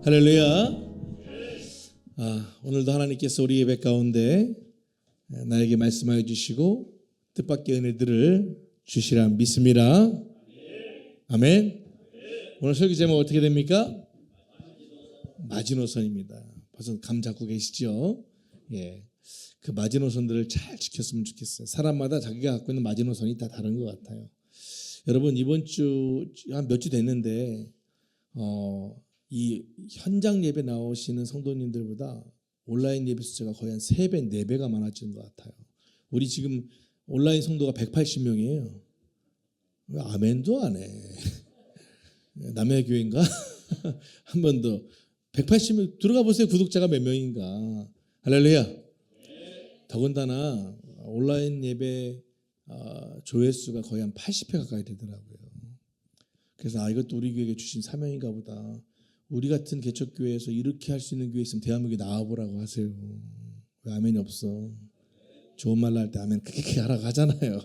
할렐루야. 오늘도 하나님께서 우리 예배 가운데 나에게 말씀하여 주시고 뜻밖의 은혜들을 주시라 믿습니다. 아멘. 오늘 설교 제목 어떻게 됩니까? 마지노선입니다. 벌써 감 잡고 계시죠? 예, 그 마지노선들을 잘 지켰으면 좋겠어요. 사람마다 자기가 갖고 있는 마지노선이 다 다른 것 같아요. 여러분 이번 주 한 몇 주 됐는데 이 현장 예배 나오시는 성도님들보다 온라인 예배 숫자가 거의 한 3배, 4배가 많아지는 것 같아요. 우리 지금 온라인 성도가 180명이에요. 왜 아멘도 안 해? 남의 교회인가? 한 번 더. 180명 들어가 보세요. 구독자가 몇 명인가? 할렐루야. 더군다나 온라인 예배 조회수가 거의 한 80회 가까이 되더라고요. 그래서 이것도 우리 교회에 주신 사명인가 보다. 우리 같은 개척교회에서 이렇게 할 수 있는 교회 있으면 대한민국에 나와보라고 하세요. 왜 아멘이 없어? 좋은 말로 할 때 아멘 크게 하라고 하잖아요.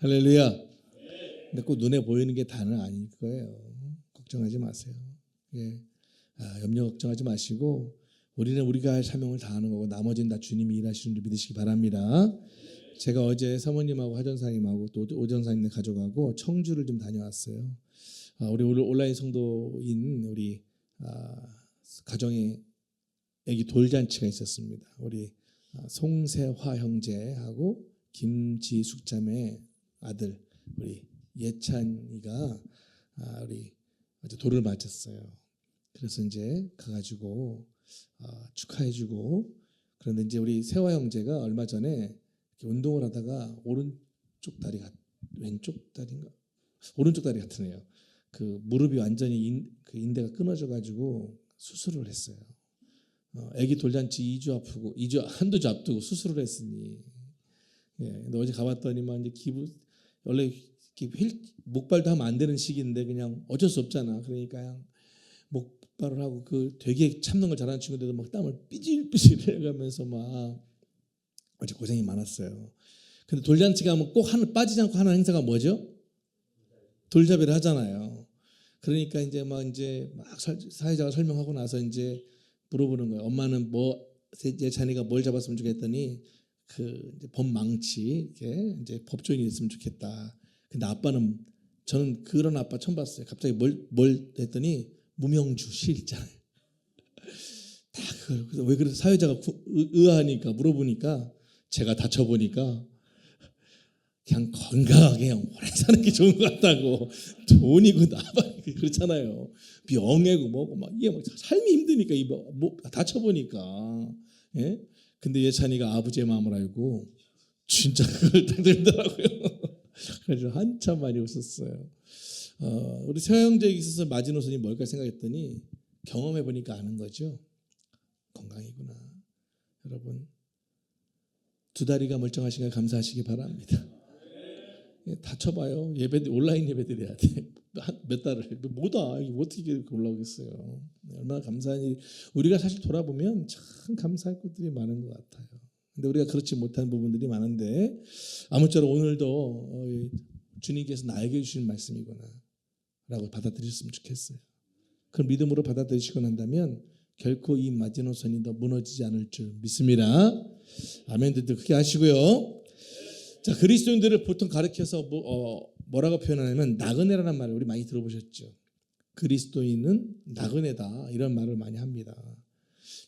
할렐루야. 근데 꼭 눈에 보이는 게 다는 아닐 거예요. 걱정하지 마세요. 예. 염려 걱정하지 마시고 우리는 우리가 할 사명을 다하는 거고 나머지는 다 주님이 일하시는 줄 믿으시기 바랍니다. 제가 어제 사모님하고 하전사님하고 또 오전사님네 가져가고 청주를 좀 다녀왔어요. 우리 온라인 성도인 우리 가정에 애기 돌잔치가 있었습니다. 우리 송세화 형제하고 김지숙 자매 아들 우리 예찬이가 우리 어제 돌을 맞았어요. 그래서 이제 가가지고 축하해주고 그런데 이제 우리 세화 형제가 얼마 전에 운동을 하다가 왼쪽 다리 같으네요. 그 무릎이 완전히 그 인대가 끊어져 가지고 수술을 했어요. 아기 돌잔치 2주 앞두고 한두 주 앞두고 수술을 했으니 예, 근데 어제 가봤더니만 이제 원래 목발도 하면 안 되는 시기인데 그냥 어쩔 수 없잖아. 그러니까 그냥 목발을 하고 그 되게 참는 걸 잘하는 친구들도 막 땀을 삐질삐질 해가면서 막 어제 고생이 많았어요. 근데 돌잔치가 하면 꼭 빠지지 않고 하는 행사가 뭐죠? 돌잡이를 하잖아요. 그러니까 이제 막 사회자가 설명하고 나서 이제 물어보는 거예요. 엄마는 예찬이가 뭘 잡았으면 좋겠더니 그 이제 법망치 이렇게 이제 법조인이 됐으면 좋겠다. 근데 아빠는 저는 그런 아빠 처음 봤어요. 갑자기 뭘 했더니 무명주 실 있잖아요. 다 그래서 왜 그래서 사회자가 의아하니까 물어보니까 제가 다쳐보니까 그냥 건강하게 그냥 오래 사는 게 좋은 것 같다고. 돈이고 나발 그렇잖아요. 병이고 뭐고 막 이게 막 삶이 힘드니까 다쳐보니까. 예? 근데 예찬이가 아버지의 마음을 알고 진짜 그걸 딱 들더라고요. 그래서 한참 많이 웃었어요. 우리 세화 형제에게 있어서 마지노선이 뭘까 생각했더니 경험해 보니까 아는 거죠. 건강이구나. 여러분 두 다리가 멀쩡하시니까 감사하시기 바랍니다. 다쳐봐요. 온라인 예배 드려야 돼. 몇 달을 뭐다. 어떻게 올라오겠어요. 얼마나 감사한 일이. 우리가 사실 돌아보면 참 감사할 것들이 많은 것 같아요. 근데 우리가 그렇지 못한 부분들이 많은데 아무쪼록 오늘도 주님께서 나에게 주신 말씀이구나 라고 받아들였으면 좋겠어요. 그걸 믿음으로 받아들이시고 난다면 결코 이 마지노선이 더 무너지지 않을 줄 믿습니다. 아멘들도 크게 하시고요. 자, 그리스도인들을 보통 가르쳐서 뭐라고 표현하냐면 나그네라는 말을 우리 많이 들어보셨죠. 그리스도인은 나그네다 이런 말을 많이 합니다.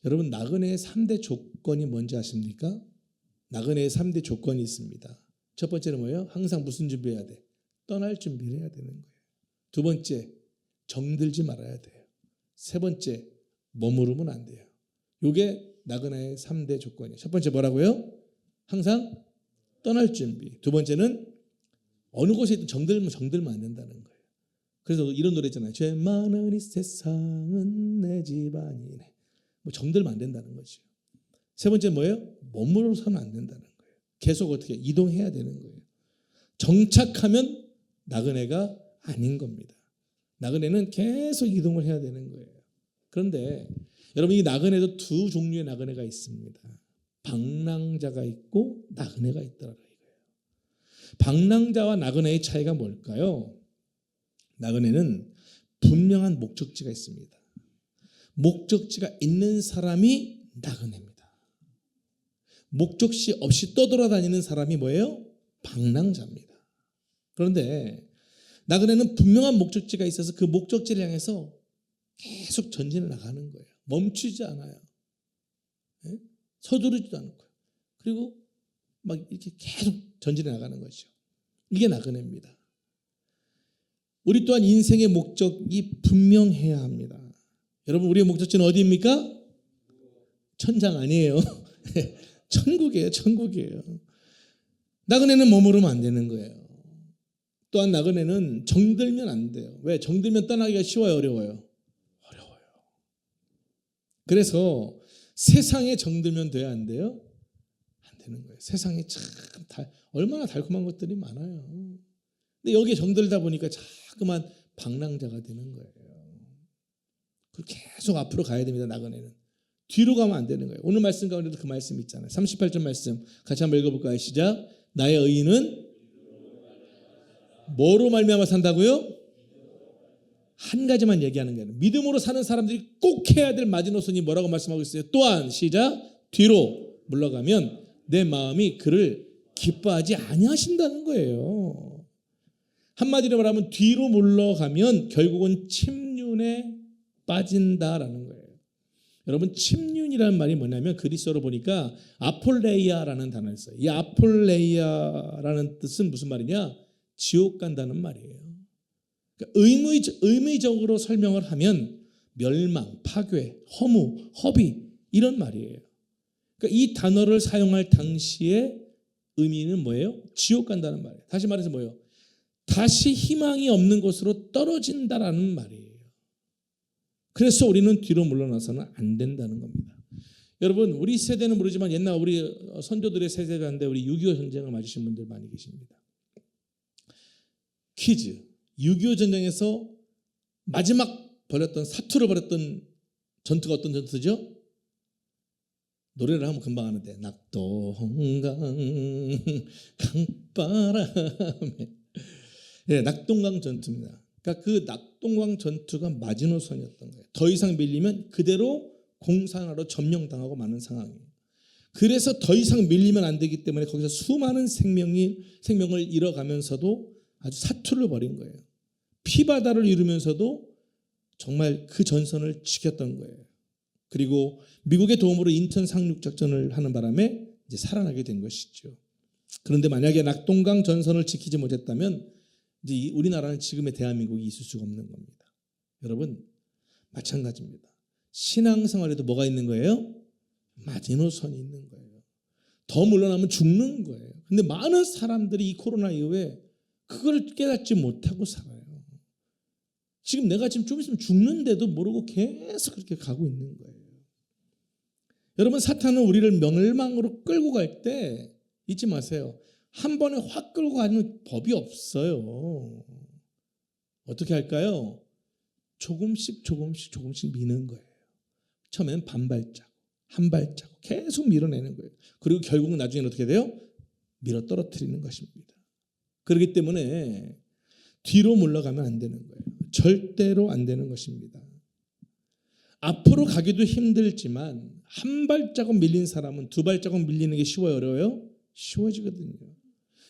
여러분 나그네의 3대 조건이 뭔지 아십니까? 나그네의 3대 조건이 있습니다. 첫 번째는 뭐예요? 항상 무슨 준비해야 돼? 떠날 준비를 해야 되는 거예요. 두 번째, 정들지 말아야 돼요. 세 번째, 머무르면 안 돼요. 이게 나그네의 3대 조건이에요. 첫 번째 뭐라고요? 항상 떠날 준비. 두 번째는 어느 곳에 있든 정들면 안 된다는 거예요. 그래서 이런 노래 있잖아요. 죄 많은 이 세상은 내 집 아니네. 정들면 안 된다는 거죠. 세 번째 뭐예요? 머무러서는 안 된다는 거예요. 계속 어떻게 이동해야 되는 거예요. 정착하면 나그네가 아닌 겁니다. 나그네는 계속 이동을 해야 되는 거예요. 그런데 여러분 이 나그네도 두 종류의 나그네가 있습니다. 방랑자가 있고 나그네가 있더라 이거예요. 방랑자와 나그네의 차이가 뭘까요? 나그네는 분명한 목적지가 있습니다. 목적지가 있는 사람이 나그네입니다. 목적지 없이 떠돌아다니는 사람이 뭐예요? 방랑자입니다. 그런데 나그네는 분명한 목적지가 있어서 그 목적지를 향해서 계속 전진해 나가는 거예요. 멈추지 않아요. 네? 서두르지도 않고요. 그리고 막 이렇게 계속 전진해 나가는 거죠. 이게 나그네입니다. 우리 또한 인생의 목적이 분명해야 합니다. 여러분, 우리의 목적지는 어디입니까? 천장 아니에요. 천국이에요. 천국이에요. 나그네는 머무르면 안 되는 거예요. 또한 나그네는 정들면 안 돼요. 왜? 정들면 떠나기가 쉬워요, 어려워요? 어려워요. 그래서 세상에 정들면 돼야 안 돼요? 안 되는 거예요. 세상에 참 얼마나 달콤한 것들이 많아요. 근데 여기에 정들다 보니까 자꾸만 방랑자가 되는 거예요. 그리고 계속 앞으로 가야 됩니다. 나그네는 뒤로 가면 안 되는 거예요. 오늘 말씀 가운데도 그 말씀 있잖아요. 38절 말씀 같이 한번 읽어볼까요? 시작. 나의 의인은 뭐로 말미암아 산다고요? 한 가지만 얘기하는 거예요. 믿음으로 사는 사람들이 꼭 해야 될 마지노선이 뭐라고 말씀하고 있어요? 또한 시작. 뒤로 물러가면 내 마음이 그를 기뻐하지 아니하신다는 거예요. 한마디로 말하면 뒤로 물러가면 결국은 침륜에 빠진다라는 거예요. 여러분, 침륜이라는 말이 뭐냐면 그리스어로 보니까 아폴레이아라는 단어가 있어요. 이 아폴레이아라는 뜻은 무슨 말이냐? 지옥 간다는 말이에요. 그러니까 의미적으로 설명을 하면 멸망, 파괴, 허무, 허비 이런 말이에요. 그러니까 이 단어를 사용할 당시의 의미는 뭐예요? 지옥 간다는 말이에요. 다시 말해서 뭐예요? 다시 희망이 없는 곳으로 떨어진다라는 말이에요. 그래서 우리는 뒤로 물러나서는 안 된다는 겁니다. 여러분, 우리 세대는 모르지만 옛날 우리 선조들의 세대가인데 우리 6.25 전쟁을 맞으신 분들 많이 계십니다. 퀴즈. 6.25 전쟁에서 마지막 벌였던 사투를 벌였던 전투가 어떤 전투죠? 노래를 하면 금방 하는데 낙동강 강바람에 낙동강 전투입니다. 그러니까 그 낙동강 전투가 마지노선이었던 거예요. 더 이상 밀리면 그대로 공산화로 점령당하고 마는 상황이에요. 그래서 더 이상 밀리면 안 되기 때문에 거기서 수많은 생명을 잃어가면서도 아주 사투를 벌인 거예요. 피바다를 이루면서도 정말 그 전선을 지켰던 거예요. 그리고 미국의 도움으로 인천 상륙작전을 하는 바람에 이제 살아나게 된 것이죠. 그런데 만약에 낙동강 전선을 지키지 못했다면 이제 우리나라는 지금의 대한민국이 있을 수가 없는 겁니다. 여러분, 마찬가지입니다. 신앙생활에도 뭐가 있는 거예요? 마지노선이 있는 거예요. 더 물러나면 죽는 거예요. 근데 많은 사람들이 이 코로나 이후에 그걸 깨닫지 못하고 살아요. 지금 내가 지금 좀 있으면 죽는데도 모르고 계속 그렇게 가고 있는 거예요. 여러분, 사탄은 우리를 멸망으로 끌고 갈 때 잊지 마세요. 한 번에 확 끌고 가는 법이 없어요. 어떻게 할까요? 조금씩 미는 거예요. 처음엔 반발자국, 한 발자국 계속 밀어내는 거예요. 그리고 결국은 나중에는 어떻게 돼요? 밀어 떨어뜨리는 것입니다. 그렇기 때문에 뒤로 물러가면 안 되는 거예요. 절대로 안 되는 것입니다. 앞으로 가기도 힘들지만 한 발자국 밀린 사람은 두 발자국 밀리는 게 쉬워요, 어려워요? 쉬워지거든요.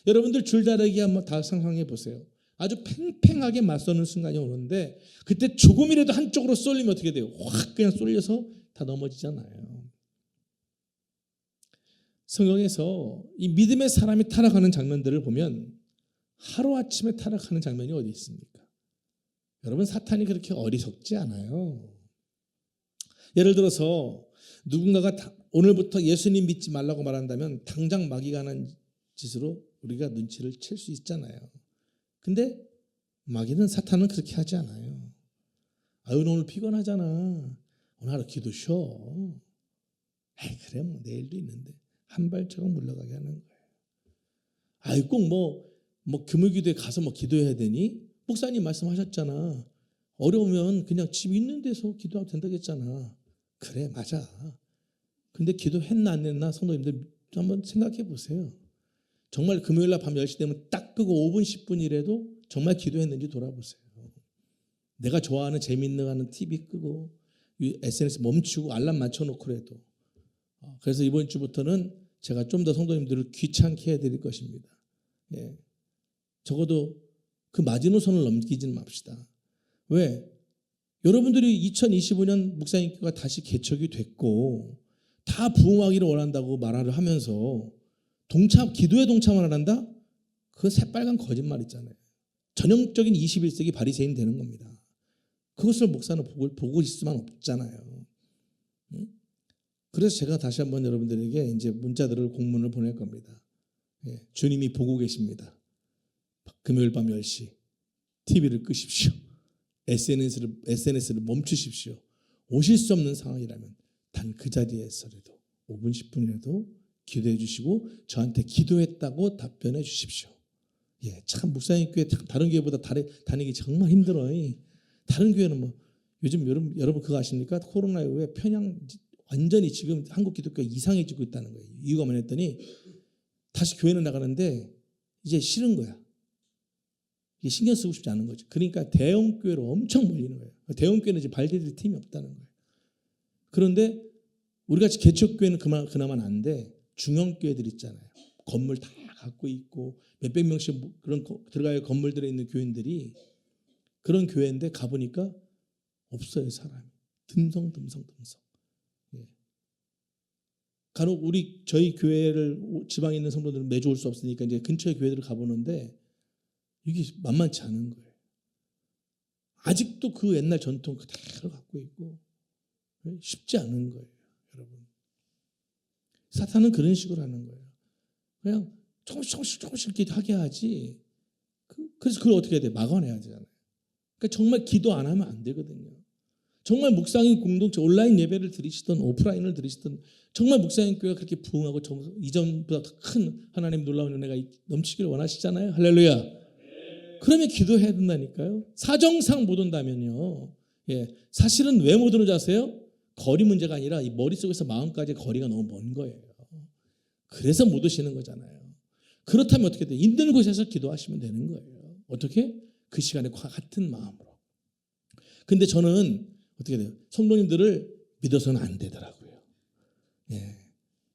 여러분들 줄다리기 한번 다 상상해 보세요. 아주 팽팽하게 맞서는 순간이 오는데 그때 조금이라도 한쪽으로 쏠리면 어떻게 돼요? 확 그냥 쏠려서 다 넘어지잖아요. 성경에서 이 믿음의 사람이 타락하는 장면들을 보면 하루아침에 타락하는 장면이 어디 있습니까? 여러분, 사탄이 그렇게 어리석지 않아요. 예를 들어서 누군가가 오늘부터 예수님 믿지 말라고 말한다면 당장 마귀가 하는 짓으로 우리가 눈치를 챌 수 있잖아요. 근데 마귀는, 사탄은 그렇게 하지 않아요. 아유, 오늘 피곤하잖아. 오늘 하루 기도 쉬어. 아이, 그래 뭐 내일도 있는데. 한 발자국 물러가게 하는 거예요. 아이, 꼭 뭐 금요기도에 가서 뭐 기도해야 되니? 목사님 말씀하셨잖아. 어려우면 그냥 집 있는 데서 기도하면 된다고 했잖아. 그래, 맞아. 근데 기도했나 안 했나 성도님들 한번 생각해 보세요. 정말 금요일날 밤 10시 되면 딱 끄고 5분 10분이라도 정말 기도했는지 돌아보세요. 내가 좋아하는 재밌는 하는 TV 끄고 SNS 멈추고 알람 맞춰놓고라도. 그래서 이번 주부터는 제가 좀 더 성도님들을 귀찮게 해드릴 것입니다. 예. 적어도 그 마지노선을 넘기지는 맙시다. 왜? 여러분들이 2025년 목사님교가 다시 개척이 됐고 다 부흥하기를 원한다고 말을 하면서 기도에 동참을 안 한다? 그건 새빨간 거짓말 있잖아요. 전형적인 21세기 바리새인 되는 겁니다. 그것을 목사는 보고 있을 수만 없잖아요. 그래서 제가 다시 한번 여러분들에게 이제 문자들을 공문을 보낼 겁니다. 예, 주님이 보고 계십니다. 금요일 밤 10시 TV를 끄십시오. SNS를 멈추십시오. 오실 수 없는 상황이라면 단 그 자리에서라도 5분 10분이라도 기도해 주시고 저한테 기도했다고 답변해 주십시오. 예, 참 목사님 교회 다른 교회보다 다니기 정말 힘들어요. 다른 교회는 뭐 요즘 여러분 그거 아십니까? 코로나 이후에 편향 완전히 지금 한국 기독교가 이상해지고 있다는 거예요. 이유가 뭐냐 했더니 다시 교회는 나가는데 이제 싫은 거야. 이게 신경 쓰고 싶지 않은 거죠. 그러니까 대형 교회로 엄청 몰리는 거예요. 대형 교회는 이제 발디딜 팀이 없다는 거예요. 그런데 우리같이 개척교회는 그나마 난데 중형 교회들 있잖아요. 건물 다 갖고 있고 몇백 명씩 그런 들어가야 건물들에 있는 교인들이 그런 교회인데 가보니까 없어요. 사람이 듬성듬성. 예. 간혹 저희 교회를 지방에 있는 성도들은 매주 올 수 없으니까 이제 근처의 교회들을 가보는데 이게 만만치 않은 거예요. 아직도 그 옛날 전통 그대로 갖고 있고 쉽지 않은 거예요, 여러분. 사탄은 그런 식으로 하는 거예요. 그냥 조금씩 이렇게 하게 하지. 그래서 그걸 어떻게 해야 돼? 막아내야 되잖아요. 그러니까 정말 기도 안 하면 안 되거든요. 정말 묵상인 공동체 온라인 예배를 드리시든 오프라인을 드리시든 정말 묵상인 교회가 그렇게 부흥하고 이전보다 더 큰 하나님 놀라운 은혜가 넘치기를 원하시잖아요. 할렐루야. 그러면 기도해야 된다니까요. 사정상 못 온다면요. 예, 사실은 왜 못 오는 줄 아세요? 거리 문제가 아니라 이 머릿속에서 마음까지 거리가 너무 먼 거예요. 그래서 못 오시는 거잖아요. 그렇다면 어떻게 돼요? 있는 곳에서 기도하시면 되는 거예요. 어떻게? 그 시간에 같은 마음으로. 근데 저는 어떻게 돼요? 성도님들을 믿어서는 안 되더라고요. 예,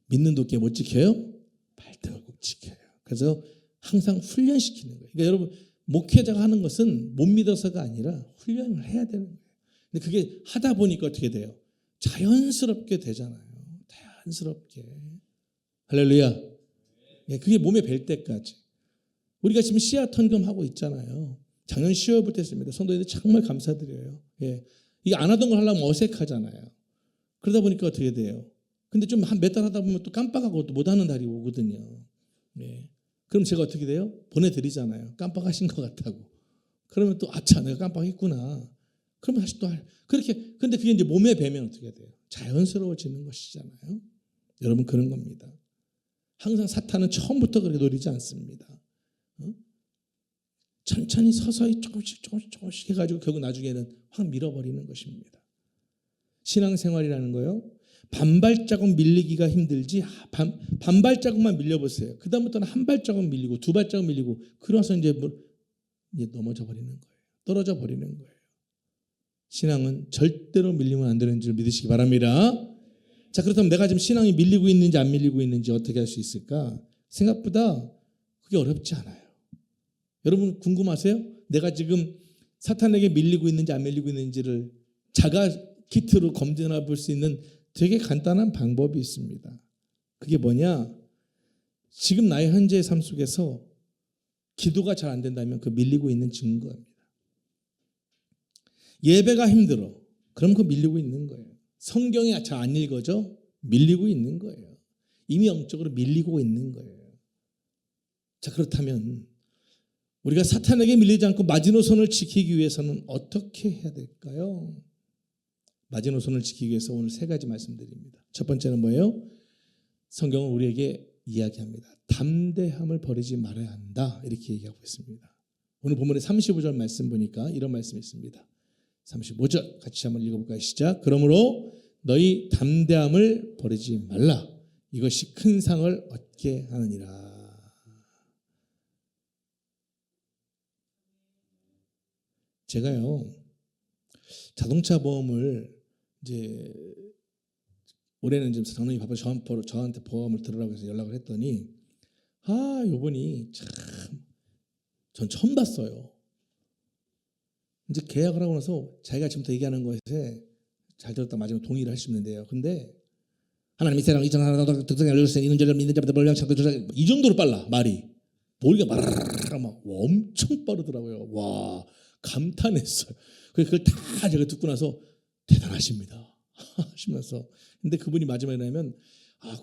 믿는 도끼 못 지켜요? 발등을 꼭 지켜요. 그래서 항상 훈련시키는 거예요. 그러니까 여러분 목회자가 하는 것은 못 믿어서가 아니라 훈련을 해야 되는 거예요. 근데 그게 하다 보니까 어떻게 돼요? 자연스럽게 되잖아요. 자연스럽게. 할렐루야. 예, 그게 몸에 뵐 때까지. 우리가 지금 씨앗 헌금하고 있잖아요. 작년 10월부터 했습니다. 성도님들 정말 감사드려요. 예, 이게 안 하던 걸 하려면 어색하잖아요. 그러다 보니까 어떻게 돼요? 근데 좀 한 몇 달 하다 보면 또 깜빡하고 또 못하는 날이 오거든요. 예. 그럼 제가 어떻게 돼요? 보내드리잖아요. 깜빡하신 것 같다고. 그러면 또 아차 내가 깜빡했구나. 그러면 다시 또 그렇게. 근데 그게 이제 몸에 배면 어떻게 돼요? 자연스러워지는 것이잖아요. 여러분 그런 겁니다. 항상 사탄은 처음부터 그렇게 노리지 않습니다. 천천히 서서히 조금씩 해가지고 결국 나중에는 확 밀어버리는 것입니다. 신앙생활이라는 거요. 반발자국 밀리기가 힘들지 반발자국만 밀려보세요. 그 다음부터는 한 발자국 밀리고 두 발자국 밀리고 그러서 이제 넘어져 버리는 거예요. 떨어져 버리는 거예요. 신앙은 절대로 밀리면 안 되는 줄 믿으시기 바랍니다. 자, 그렇다면 내가 지금 신앙이 밀리고 있는지 안 밀리고 있는지 어떻게 할 수 있을까? 생각보다 그게 어렵지 않아요. 여러분 궁금하세요? 내가 지금 사탄에게 밀리고 있는지 안 밀리고 있는지를 자가 키트로 검증해 볼 수 있는 되게 간단한 방법이 있습니다. 그게 뭐냐? 지금 나의 현재의 삶 속에서 기도가 잘 안 된다면 그 밀리고 있는 증거입니다. 예배가 힘들어. 그럼 그 밀리고 있는 거예요. 성경이 잘 안 읽어져? 밀리고 있는 거예요. 이미 영적으로 밀리고 있는 거예요. 자, 그렇다면 우리가 사탄에게 밀리지 않고 마지노선을 지키기 위해서는 어떻게 해야 될까요? 마지노선을 지키기 위해서 오늘 세 가지 말씀드립니다. 첫 번째는 뭐예요? 성경은 우리에게 이야기합니다. 담대함을 버리지 말아야 한다. 이렇게 얘기하고 있습니다. 오늘 본문의 35절 말씀 보니까 이런 말씀이 있습니다. 35절 같이 한번 읽어볼까요? 시작. 그러므로 너희 담대함을 버리지 말라. 이것이 큰 상을 얻게 하느니라. 제가요 자동차 보험을 이제 올해는 지금 장로님 바빠서 저한테 보험을 들으라고 해서 연락을 했더니 요분이 참 전 처음 봤어요. 이제 계약을 하고 나서 자기가 지금부터 얘기하는 것에 잘 들었다 맞으면 동의를 할 수 있는데요. 근데 하나님이 세상 이정하나 특성이 알려주신 이는 저를 믿는 자마다 멀량 창도 이 정도로 빨라 말이. 머리가 마라라라 막 엄청 빠르더라고요. 와 감탄했어요. 그걸 다 제가 듣고 나서 대단하십니다 하시면서 근데 그분이 마지막에 나면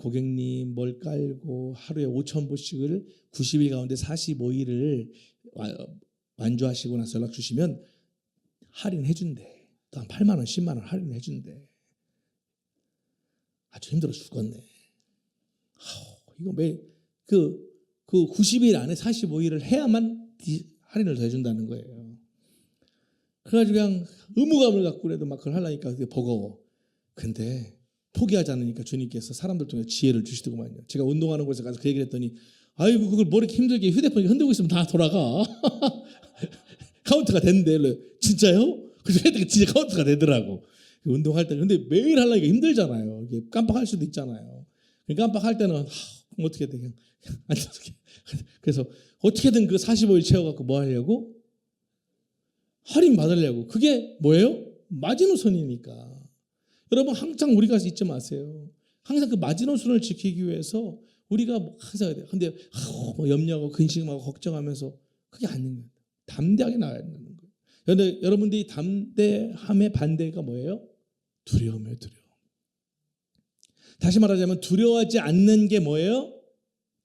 고객님 뭘 깔고 하루에 5,000보씩을 90일 가운데 45일을 완주하시고 나서 연락 주시면 할인해 준대. 또 한 8만 원 10만 원 할인해 준대. 아주 힘들어 죽겠네. 이거 매 그 90일 안에 45일을 해야만 할인을 더 해준다는 거예요. 그래가지고 그냥 의무감을 갖고 그래도 막 그걸 하려니까 그게 버거워. 근데 포기하지 않으니까 주님께서 사람들 통해 지혜를 주시더구만요. 제가 운동하는 곳에 가서 그 얘기를 했더니 아이고 그걸 뭐 이렇게 힘들게 휴대폰이 흔들고 있으면 다 돌아가. 카운트가 된대. 진짜요? 그래서 했더니 진짜 카운트가 되더라고. 운동할 때. 근데 매일 하려니까 힘들잖아요. 이게 깜빡할 수도 있잖아요. 깜빡할 때는 어떻게 돼? 그냥 앉아서. 그래서 어떻게든 그 45일 채워갖고 뭐 하려고? 할인 받으려고. 그게 뭐예요? 마지노선이니까. 여러분 항상 우리가 잊지 마세요. 항상 그 마지노선을 지키기 위해서 우리가 항상 해야 돼요. 근데 염려하고 근심하고 걱정하면서 그게 아닌 거예요. 담대하게 나가야 되는 거예요. 그런데 여러분들이 담대함의 반대가 뭐예요? 두려움이에요. 두려움. 다시 말하자면 두려워하지 않는 게 뭐예요?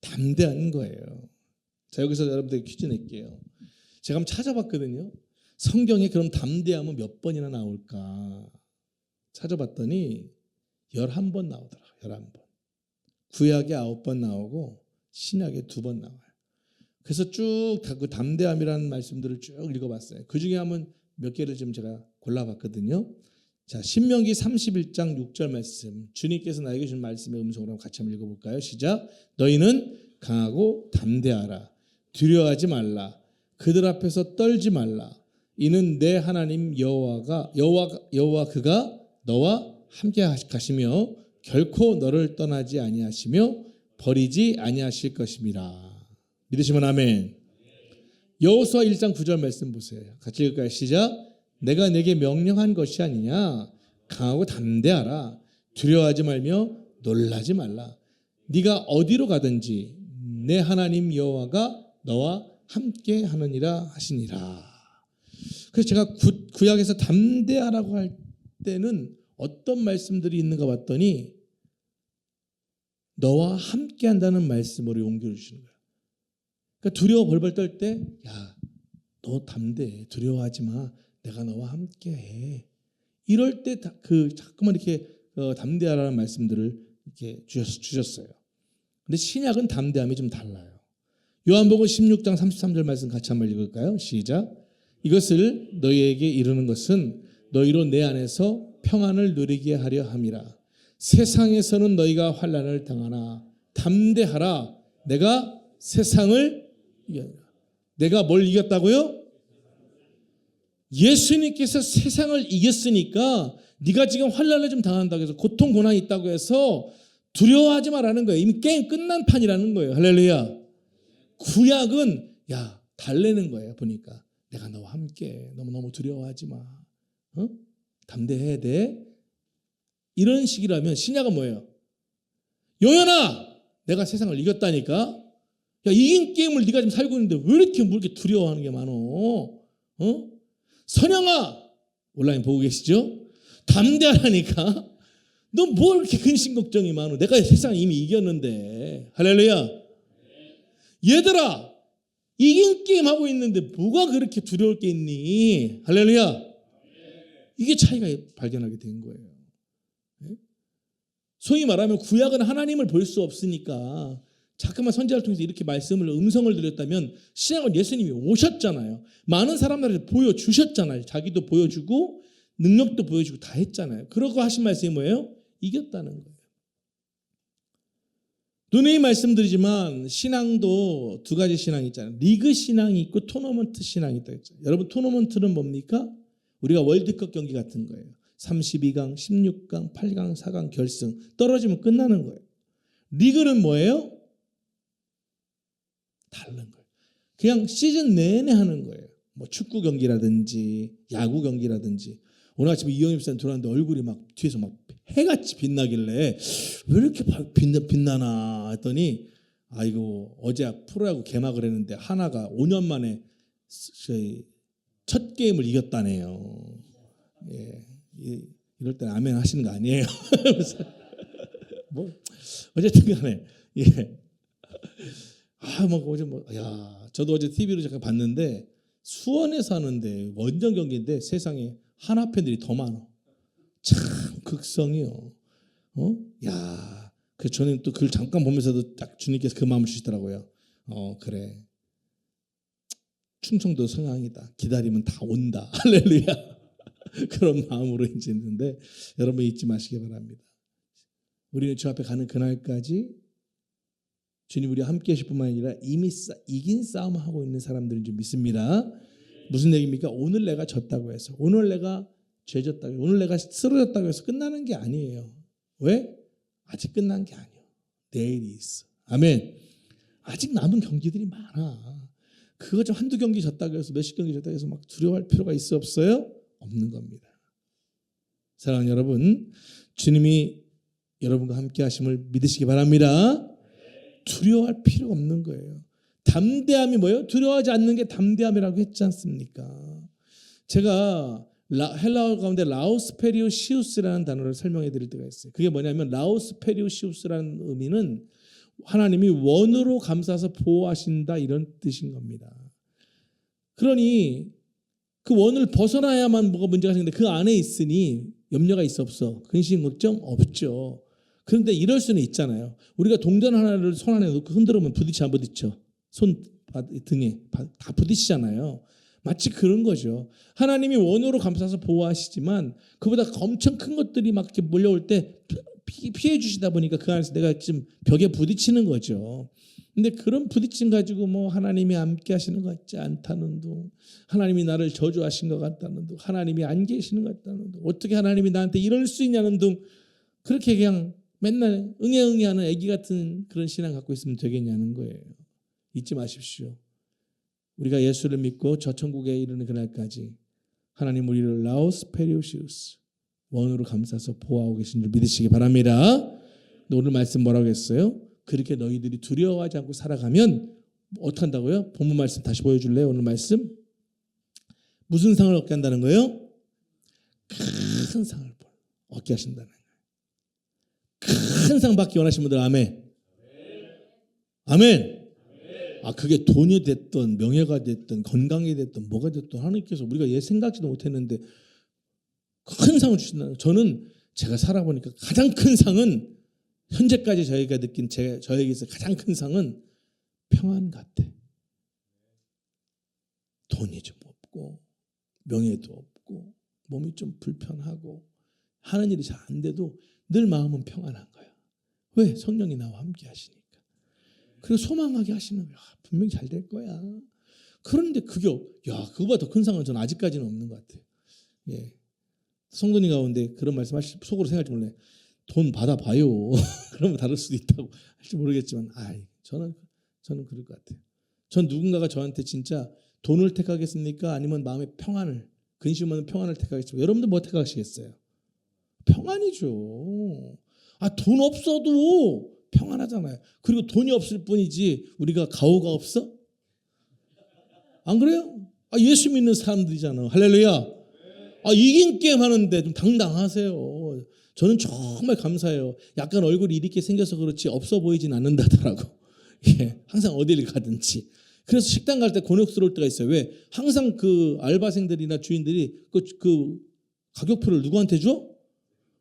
담대한 거예요. 자 여기서 여러분들 퀴즈 낼게요. 제가 한번 찾아봤거든요. 성경에 그럼 담대함은 몇 번이나 나올까? 찾아봤더니 11번 나오더라고요. 11번. 구약에 9번 나오고 신약에 2번 나와요. 그래서 쭉 그 담대함이라는 말씀들을 쭉 읽어봤어요. 그 중에 한번 몇 개를 지금 제가 골라봤거든요. 자, 신명기 31장 6절 말씀. 주님께서 나에게 주신 말씀의 음성으로 같이 한번 읽어볼까요? 시작. 너희는 강하고 담대하라. 두려워하지 말라. 그들 앞에서 떨지 말라. 이는 내 하나님 여호와 그가 너와 함께 가시며 결코 너를 떠나지 아니하시며 버리지 아니하실 것임이라. 믿으시면 아멘. 여호수아 1장 9절 말씀 보세요. 같이 읽을까요? 시작. 내가 내게 명령한 것이 아니냐. 강하고 담대하라. 두려워하지 말며 놀라지 말라. 네가 어디로 가든지 내 하나님 여호와가 너와 함께 하느니라 하시니라. 그래서 제가 구약에서 담대하라고 할 때는 어떤 말씀들이 있는가 봤더니 너와 함께 한다는 말씀으로 옮겨 주시는 거예요. 그러니까 두려워 벌벌 떨 때 야, 너 담대해. 두려워하지 마. 내가 너와 함께 해. 이럴 때 자꾸만 이렇게 담대하라는 말씀들을 이렇게 주셨어요. 근데 신약은 담대함이 좀 달라요. 요한복음 16장 33절 말씀 같이 한번 읽을까요? 시작. 이것을 너희에게 이르는 것은 너희로 내 안에서 평안을 누리게 하려 함이라. 세상에서는 너희가 환난을 당하나 담대하라. 내가 세상을 이겼다. 내가 뭘 이겼다고요? 예수님께서 세상을 이겼으니까 네가 지금 환난을 좀 당한다고 해서 고통 고난이 있다고 해서 두려워하지 말라는 거예요. 이미 게임 끝난 판이라는 거예요. 할렐루야. 구약은 달래는 거예요. 보니까 내가 너와 함께 너무너무 두려워하지 마. 담대해야 돼. 이런 식이라면 신약은 뭐예요? 영현아 내가 세상을 이겼다니까. 이긴 게임을 네가 지금 살고 있는데 왜 이렇게 두려워하는 게 많어? 선영아 온라인 보고 계시죠? 담대하라니까. 너 뭘 이렇게 근심 걱정이 많어? 내가 세상 이미 이겼는데. 할렐루야. 얘들아 이긴 게임 하고 있는데 뭐가 그렇게 두려울 게 있니? 할렐루야. 이게 차이가 발견하게 된 거예요. 소위 말하면 구약은 하나님을 볼 수 없으니까 자꾸만 선지자를 통해서 이렇게 음성을 드렸다면 신약은 예수님이 오셨잖아요. 많은 사람들한테 보여주셨잖아요. 자기도 보여주고 능력도 보여주고 다 했잖아요. 그러고 하신 말씀이 뭐예요? 이겼다는 거예요. 누누이 말씀드리지만 신앙도 두 가지 신앙이 있잖아요. 리그 신앙이 있고 토너먼트 신앙이 있다 했잖아요. 여러분 토너먼트는 뭡니까? 우리가 월드컵 경기 같은 거예요. 32강, 16강, 8강, 4강 결승 떨어지면 끝나는 거예요. 리그는 뭐예요? 다른 거예요. 그냥 시즌 내내 하는 거예요. 뭐 축구 경기라든지 야구 경기라든지. 오늘 아침에 이영임 목사님 들어왔는데 얼굴이 막 뒤에서 막 해같이 빛나길래 왜 이렇게 빛나나 했더니 아이고 어제 프로야구 개막을 했는데 하나가 5년 만에 첫 게임을 이겼다네요. 예, 이럴 때 아멘 하시는 거 아니에요? 뭐 어쨌든 간에 예. 어제 저도 어제 TV로 잠깐 봤는데 수원에서 하는데 원정 경기인데 세상에 하나 팬들이 더 많아. 참 극성이요. 그래서 저는 또 그걸 잠깐 보면서도 딱 주님께서 그 마음을 주시더라고요. 그래. 충청도 성향이다. 기다리면 다 온다. 할렐루야. 그런 마음으로 이제 있는데 여러분 잊지 마시기 바랍니다. 우리는 주 앞에 가는 그날까지 주님 우리와 함께 하실 뿐만 아니라 이미 이긴 싸움을 하고 있는 사람들인 줄 믿습니다. 무슨 얘기입니까? 오늘 내가 졌다고 해서, 오늘 내가 죄졌다고 해서, 오늘 내가 쓰러졌다고 해서 끝나는 게 아니에요. 왜? 아직 끝난 게 아니에요. 내일이 있어. 아멘. 아직 남은 경기들이 많아. 그거 좀 한두 경기 졌다고 해서 몇십 경기 졌다고 해서 막 두려워할 필요가 있어 없어요? 없는 겁니다. 사랑하는 여러분, 주님이 여러분과 함께 하심을 믿으시기 바랍니다. 두려워할 필요가 없는 거예요. 담대함이 뭐예요? 두려워하지 않는 게 담대함이라고 했지 않습니까? 제가 헬라어 가운데 라우스페리오시우스라는 단어를 설명해 드릴 때가 있어요. 그게 뭐냐면 라우스페리오시우스라는 의미는 하나님이 원으로 감싸서 보호하신다 이런 뜻인 겁니다. 그러니 그 원을 벗어나야만 뭐가 문제가 생기는데 그 안에 있으니 염려가 있어 없어? 근심 걱정 없죠. 그런데 이럴 수는 있잖아요. 우리가 동전 하나를 손 안에 넣고 흔들으면 부딪혀 안 부딪혀? 손 등에 다 부딪히잖아요. 마치 그런 거죠. 하나님이 원으로 감싸서 보호하시지만 그보다 엄청 큰 것들이 막 이렇게 몰려올 때 피해 주시다 보니까 그 안에서 내가 지금 벽에 부딪히는 거죠. 근데 그런 부딪힘 가지고 뭐 하나님이 함께 하시는 것 같지 않다는 둥, 하나님이 나를 저주하신 것 같다는 둥, 하나님이 안 계시는 것 같다는 둥, 어떻게 하나님이 나한테 이럴 수 있냐는 둥, 그렇게 그냥 맨날 응애응애하는 애기 같은 그런 신앙 갖고 있으면 되겠냐는 거예요. 잊지 마십시오. 우리가 예수를 믿고 저 천국에 이르는 그날까지 하나님 우리를 라오스페리오시우스 원으로 감싸서 보호하고 계신 줄 믿으시기 바랍니다. 오늘 말씀 뭐라고 했어요? 그렇게 너희들이 두려워하지 않고 살아가면 어떻게 한다고요? 본문 말씀 다시 보여줄래요? 오늘 말씀 무슨 상을 얻게 한다는 거예요? 큰 상을 얻게 하신다는 거예요. 큰 상 받기 원하시는 분들 아멘. 아멘. 그게 돈이 됐든 명예가 됐든 건강이 됐든 뭐가 됐든 하나님께서 우리가 생각지도 못했는데 큰 상을 주신다는 거예요. 저는 제가 살아보니까 가장 큰 상은 현재까지 저희가 느낀 저에게서 가장 큰 상은 평안 같아. 돈이 좀 없고 명예도 없고 몸이 좀 불편하고 하는 일이 잘 안 돼도 늘 마음은 평안한 거야. 왜? 성령이 나와 함께 하시니까. 그리고 소망하게 하시는 거야. 분명히 잘 될 거야. 그런데 그거보다 더 큰 상은 저는 아직까지는 없는 것 같아요. 예. 성도님 가운데 그런 말씀하실 속으로 생각할지 몰라요. 돈 받아봐요. 그러면 다를 수도 있다고 할지 모르겠지만, 저는 그럴 것 같아요. 전 누군가가 저한테 진짜 돈을 택하겠습니까? 아니면 마음의 평안을, 근심 없는 평안을 택하겠습니까? 여러분들 뭐 택하시겠어요? 평안이죠. 돈 없어도 평안하잖아요. 그리고 돈이 없을 뿐이지 우리가 가오가 없어? 안 그래요? 예수 믿는 사람들이잖아. 할렐루야. 이긴 게임 하는데 좀 당당하세요. 저는 정말 감사해요. 약간 얼굴이 이렇게 생겨서 그렇지 없어 보이진 않는다더라고. 예, 항상 어디를 가든지. 그래서 식당 갈 때 곤욕스러울 때가 있어요. 왜? 항상 그 알바생들이나 주인들이 그 가격표를 누구한테 줘?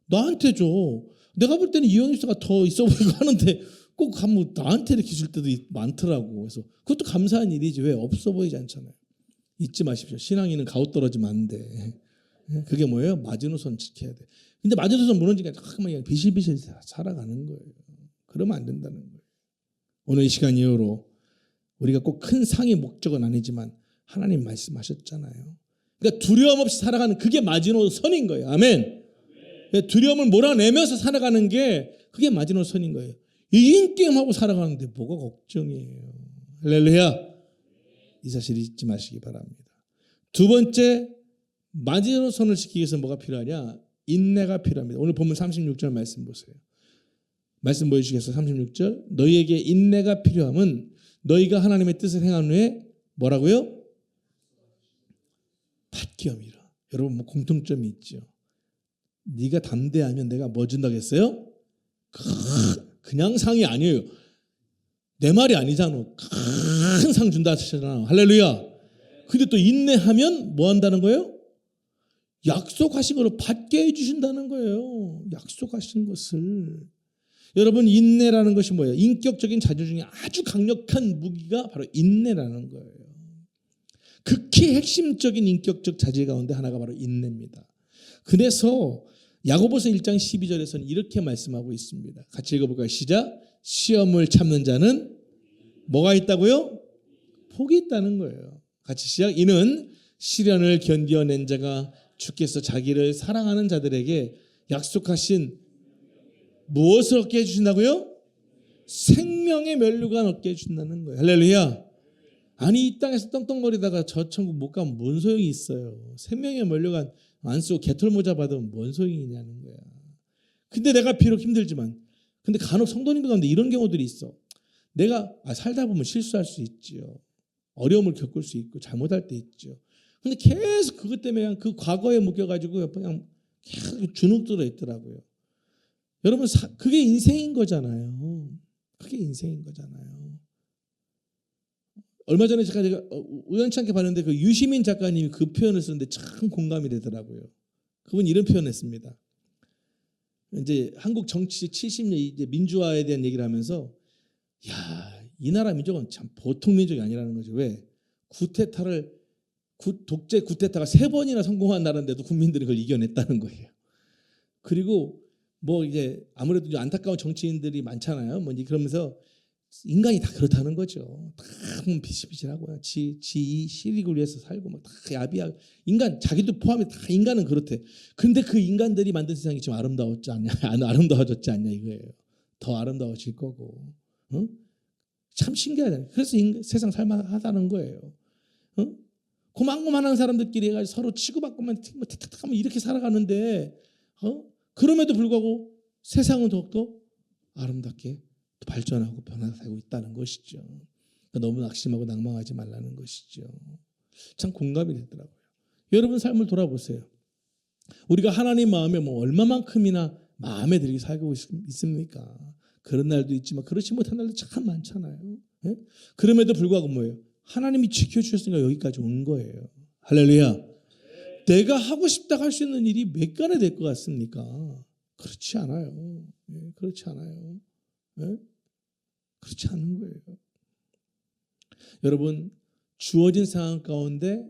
나한테 줘. 내가 볼 때는 이영희 씨가 더 있어 보이고 하는데 꼭 가면 나한테 이렇게 줄 때도 많더라고. 그래서 그것도 감사한 일이지. 왜? 없어 보이지 않잖아요. 잊지 마십시오. 신앙인은 가웃떨어지면 안 돼. 그게 뭐예요? 마지노선 지켜야 돼. 근데 마지노선 무너지니까 잠깐만 그냥 비실비실 살아가는 거예요. 그러면 안 된다는 거예요. 오늘 이 시간 이후로 우리가 꼭 큰 상의 목적은 아니지만 하나님 말씀하셨잖아요. 그러니까 두려움 없이 살아가는 그게 마지노선인 거예요. 아멘. 두려움을 몰아내면서 살아가는 게 그게 마지노선인 거예요. 이긴 게임하고 살아가는데 뭐가 걱정이에요. 할렐루야. 이 사실 잊지 마시기 바랍니다. 두 번째, 마지노선을 지키기 위해서 뭐가 필요하냐? 인내가 필요합니다. 오늘 본문 36절 말씀 보세요. 말씀 보여주시겠어요? 36절. 너희에게 인내가 필요함은 너희가 하나님의 뜻을 행한 후에 뭐라고요? 받기 위함이라. 여러분 뭐 공통점이 있죠. 네가 담대하면 내가 뭐 준다겠어요? 그냥 상이 아니에요. 내 말이 아니잖아. 큰 상 준다 하시잖아. 할렐루야. 근데 또 인내하면 뭐 한다는 거예요? 약속하신 것을 받게 해주신다는 거예요. 약속하신 것을. 여러분 인내라는 것이 뭐예요? 인격적인 자질 중에 아주 강력한 무기가 바로 인내라는 거예요. 극히 핵심적인 인격적 자질 가운데 하나가 바로 인내입니다. 그래서 야고보서 1장 12절에서는 이렇게 말씀하고 있습니다. 같이 읽어볼까요? 시작. 시험을 참는 자는 뭐가 있다고요? 복이 있다는 거예요. 같이 시작. 이는 시련을 견디어낸 자가 주께서 자기를 사랑하는 자들에게 약속하신 무엇을 얻게 해주신다고요? 생명의 면류관 얻게 해준다는 거예요. 할렐루야. 아니 이 땅에서 떵떵거리다가 저 천국 못 가면 뭔 소용이 있어요. 생명의 면류관 안 쓰고 개털모자 받으면 뭔 소용이 있냐는 거야. 근데 내가 비록 힘들지만 근데 간혹 성도님들 가운데 이런 경우들이 있어. 내가 살다 보면 실수할 수 있지요. 어려움을 겪을 수 있고 잘못할 때 있죠. 근데 계속 그것 때문에 그냥 그 과거에 묶여가지고 그냥 계속 주눅들어 있더라고요. 여러분 그게 인생인 거잖아요. 그게 인생인 거잖아요. 얼마 전에 제가 우연치 않게 봤는데 그 유시민 작가님이 그 표현을 쓰는데 참 공감이 되더라고요. 그분이 이런 표현을 했습니다. 이제 한국 정치 70년 이제 민주화에 대한 얘기를 하면서 야, 이 나라 민족은 참 보통 민족이 아니라는 거죠. 왜? 독재 구테타가 3번이나 성공한 나라인데도 국민들이 그걸 이겨냈다는 거예요. 그리고 뭐 이제 아무래도 안타까운 정치인들이 많잖아요. 뭐 그러면서 인간이 다 그렇다는 거죠. 다 비실비실하고요. 지 실익을 위해서 살고 막 다 야비하고 인간 자기도 포함해 다 인간은 그렇대. 근데 그 인간들이 만든 세상이 지금 아름다웠지 않냐? 안 아름다워졌지 않냐 이거예요. 더 아름다워질 거고. 어? 참 신기하잖아요. 그래서 세상 살만하다는 거예요. 어? 고만고만한 사람들끼리 해가지고 서로 치고받고만 탁탁하면 이렇게 살아가는데 그럼에도 불구하고 세상은 더욱더 아름답게 발전하고 변화되고 있다는 것이죠. 그러니까 너무 낙심하고 낭망하지 말라는 것이죠. 참 공감이 되더라고요. 여러분 삶을 돌아보세요. 우리가 하나님 마음에 뭐 얼마만큼이나 마음에 들게 살고 있습니까? 그런 날도 있지만 그렇지 못한 날도 참 많잖아요. 예? 그럼에도 불구하고 뭐예요? 하나님이 지켜주셨으니까 여기까지 온 거예요. 할렐루야. 내가 하고 싶다고 할 수 있는 일이 몇 가지 될 것 같습니까? 그렇지 않아요. 예, 그렇지 않아요. 예? 그렇지 않은 거예요. 여러분 주어진 상황 가운데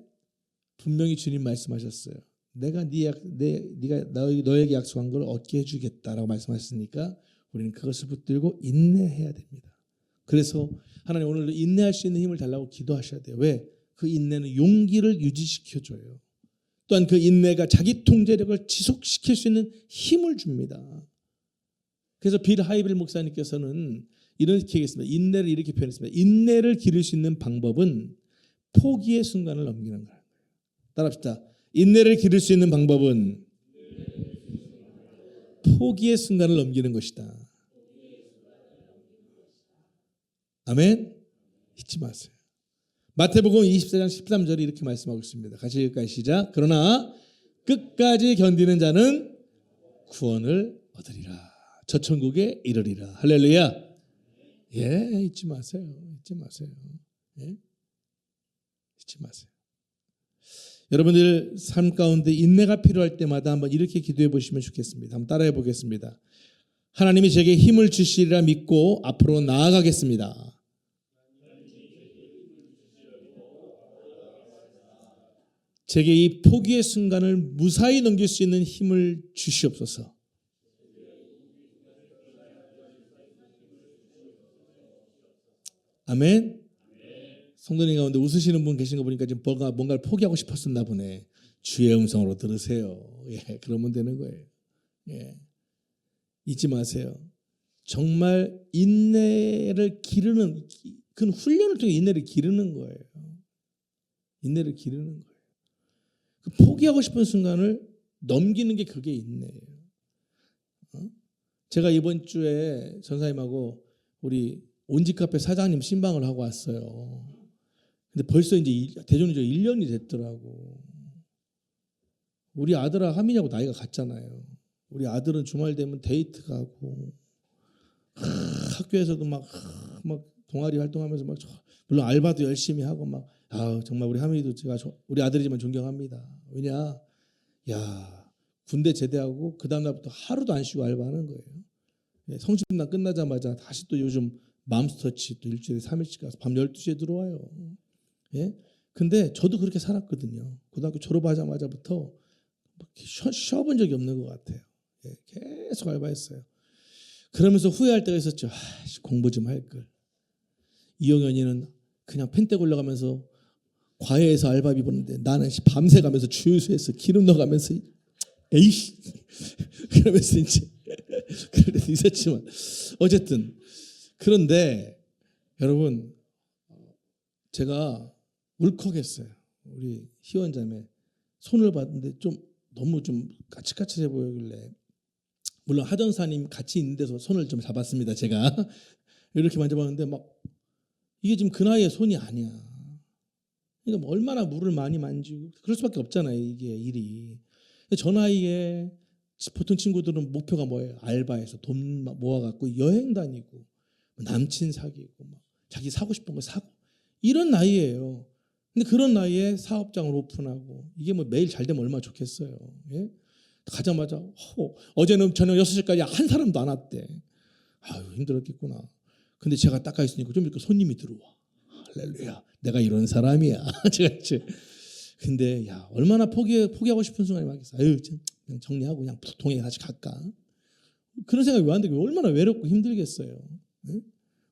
분명히 주님 말씀하셨어요. 내가 네가 너에게 약속한 걸 얻게 해주겠다라고 말씀하셨으니까 우리는 그것을 붙들고 인내해야 됩니다. 그래서 하나님 오늘도 인내할 수 있는 힘을 달라고 기도하셔야 돼요. 왜? 그 인내는 용기를 유지시켜줘요. 또한 그 인내가 자기 통제력을 지속시킬 수 있는 힘을 줍니다. 그래서 빌 하이빌 목사님께서는 이렇게 얘기했습니다. 인내를 이렇게 표현했습니다. 인내를 기를 수 있는 방법은 포기의 순간을 넘기는 거예요. 따라합시다. 인내를 기를 수 있는 방법은 포기의 순간을 넘기는 것이다. 아멘. 잊지 마세요. 마태복음 24장 13절에 이렇게 말씀하고 있습니다. 같이 읽을까요? 시작. 그러나 끝까지 견디는 자는 구원을 얻으리라. 저 천국에 이르리라. 할렐루야. 예, 잊지 마세요. 잊지 마세요. 예? 잊지 마세요. 여러분들 삶 가운데 인내가 필요할 때마다 한번 이렇게 기도해 보시면 좋겠습니다. 한번 따라해 보겠습니다. 하나님이 제게 힘을 주시리라 믿고 앞으로 나아가겠습니다. 제게 이 포기의 순간을 무사히 넘길 수 있는 힘을 주시옵소서. 아멘. 성도님 가운데 웃으시는 분 계신 거 보니까 지금 뭔가를 포기하고 싶었었나 보네. 주의 음성으로 들으세요. 예, 그러면 되는 거예요. 예. 잊지 마세요. 정말 인내를 기르는, 그 훈련을 통해 인내를 기르는 거예요. 인내를 기르는 거예요. 그 포기하고 싶은 순간을 넘기는 게 그게 인내예요. 제가 이번 주에 전사님하고 우리 온지카페 사장님 신방을 하고 왔어요. 근데 벌써 이제 대전이죠 1년이 됐더라고. 우리 아들하고 하민이하고 나이가 같잖아요. 우리 아들은 주말 되면 데이트 가고 학교에서도 막 동아리 활동하면서 막 물론 알바도 열심히 하고 막 정말 우리 하민이도 제가 우리 아들이지만 존경합니다. 왜냐, 야 군대 제대하고 그 다음 날부터 하루도 안 쉬고 알바하는 거예요. 성심당 끝나자마자 다시 또 요즘 맘스터치 또 일주일에 3일씩 가서 밤 12시에 들어와요. 예? 근데 저도 그렇게 살았거든요. 고등학교 졸업하자마자부터 쉬어본 적이 없는 것 같아요. 예, 계속 알바했어요. 그러면서 후회할 때가 있었죠. 공부 좀 할 걸. 이영현이는 그냥 펜떼 올라가면서 과외에서 알바비 보는데 나는 밤새 가면서 주유소에서 기름 넣어가면서 에이씨 그러면서 이제 그럴 때도 있었지만 어쨌든 그런데 여러분 제가 울컥했어요. 우리 희원자매 손을 봤는데 좀 너무 좀 까칠까칠해 보이길래 물론 하전사님 같이 있는 데서 손을 좀 잡았습니다. 제가 이렇게 만져봤는데 막 이게 지금 그 나이의 손이 아니야. 그러니까 뭐 얼마나 물을 많이 만지고 그럴 수밖에 없잖아요. 이게 일이. 저 나이에 보통 친구들은 목표가 뭐예요? 알바해서 돈 모아갖고 여행 다니고 남친 사귀고 막 자기 사고 싶은 거 사고 이런 나이예요. 근데 그런 나이에 사업장을 오픈하고 이게 뭐 매일 잘 되면 얼마나 좋겠어요. 예? 가자마자 어제는 저녁 6시까지 한 사람도 안 왔대. 아유 힘들었겠구나. 근데 제가 닦아 있으니까 좀 이렇게 손님이 들어와. 할렐루야. 내가 이런 사람이야. 제가 이제 근데 야 얼마나 포기하고 싶은 순간이 막 있어. 아유 그냥 정리하고 그냥 동해 다시 갈까. 그런 생각이 왜 안 되고 얼마나 외롭고 힘들겠어요. 응?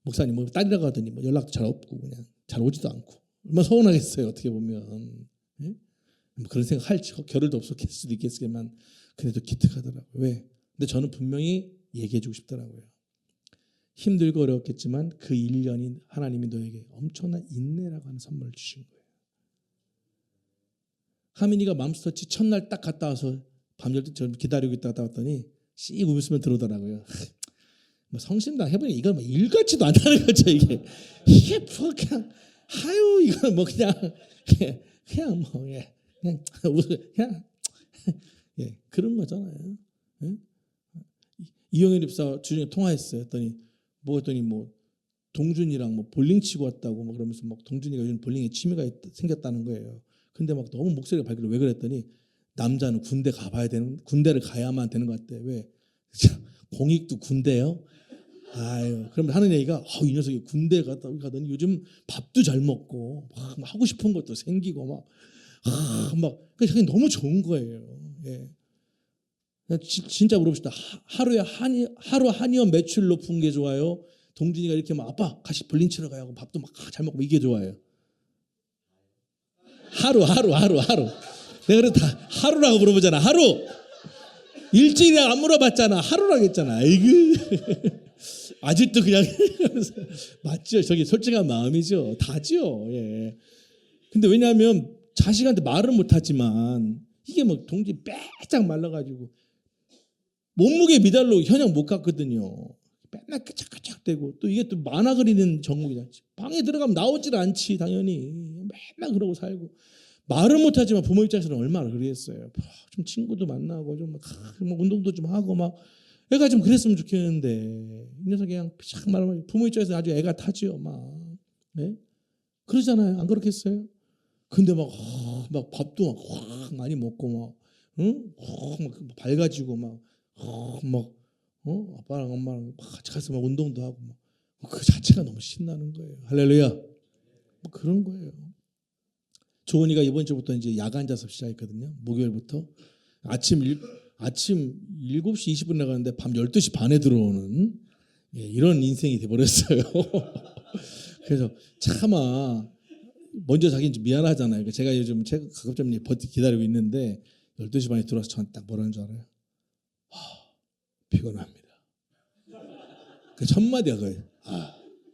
목사님 뭐 딸이라고 하더니 뭐 연락도 잘 없고 그냥 잘 오지도 않고 얼마나 서운하겠어요. 어떻게 보면. 응? 뭐 그런 생각 할 겨를도 없었을 수도 있겠지만 그래도 기특하더라고요. 왜? 근데 저는 분명히 얘기해주고 싶더라고요. 힘들고 어렵겠지만 그 1년이 하나님이 너에게 엄청난 인내라고 하는 선물을 주신 거예요. 하민이가 맘스터치 첫날 딱 갔다 와서 밤 12시 기다리고 있다가 왔더니 씩 웃으면 들어오더라고요. 뭐 성심당 해보니 이건 뭐 일같지도 않다는 거죠. 이게 뭐 그냥 이건 뭐 그냥 뭐 그냥 그런 거잖아요. 예? 이영일 입사 주중에 통화했어요. 했더니 뭐 동준이랑 뭐 볼링 치고 왔다고 뭐 그러면서 막 동준이가 요즘 볼링에 취미가 생겼다는 거예요. 근데 막 너무 목소리가 밝길래 왜 그랬더니 남자는 군대를 가야만 되는 것 같대. 왜? 공익도 군대요? 아유, 그럼 하는 얘기가 이 녀석이 군대 가더니 요즘 밥도 잘 먹고 막 하고 싶은 것도 생기고 막 그게 너무 좋은 거예요. 예. 진짜 물어봅시다. 하루 한의원 매출 높은 게 좋아요? 동준이가 이렇게 막 아빠 같이 볼링 치러 가요. 밥도 막 잘 먹고 이게 좋아요. 하루. 내가 그래도 다 하루라고 물어보잖아. 하루. 일주일이라고 안 물어봤잖아. 하루라고 했잖아. 아이고. 아직도 그냥 맞죠. 저기 솔직한 마음이죠. 다죠. 예. 근데 왜냐하면 자식한테 말은 못하지만 이게 뭐 동지 빼짝 말라가지고 몸무게 미달로 현역 못 갔거든요. 맨날 끄적끄적대고 또 이게 또 만화 그리는 전공이다. 방에 들어가면 나오질 않지 당연히. 맨날 그러고 살고 말은 못하지만 부모 입장에서는 얼마나 그러겠어요. 좀 친구도 만나고 좀 운동도 좀 하고 막 애가 좀 그랬으면 좋겠는데 이 녀석이 그냥 피착 말하면 부모 입장에서는 아주 애가 타지요. 막 네? 그러잖아요. 안 그렇겠어요? 근데 막 밥도 막 많이 먹고 막 응? 막 밝아지고 막 아빠랑 엄마랑 같이 가서 막 운동도 하고 막 그 자체가 너무 신나는 거예요. 할렐루야. 뭐 그런 거예요. 조은이가 이번 주부터 이제 야간 자습 시작했거든요. 목요일부터 아침 7시 20분 나가는데 밤 12시 반에 들어오는 이런 인생이 돼버렸어요. 그래서 차마 먼저 자기는 좀 미안하잖아요. 제가 요즘 가급적 버티 기다리고 있는데 12시 반에 들어와서 저한테 딱 뭐라는 줄 알아요? 피곤합니다. 그 첫 마디가 그거예요.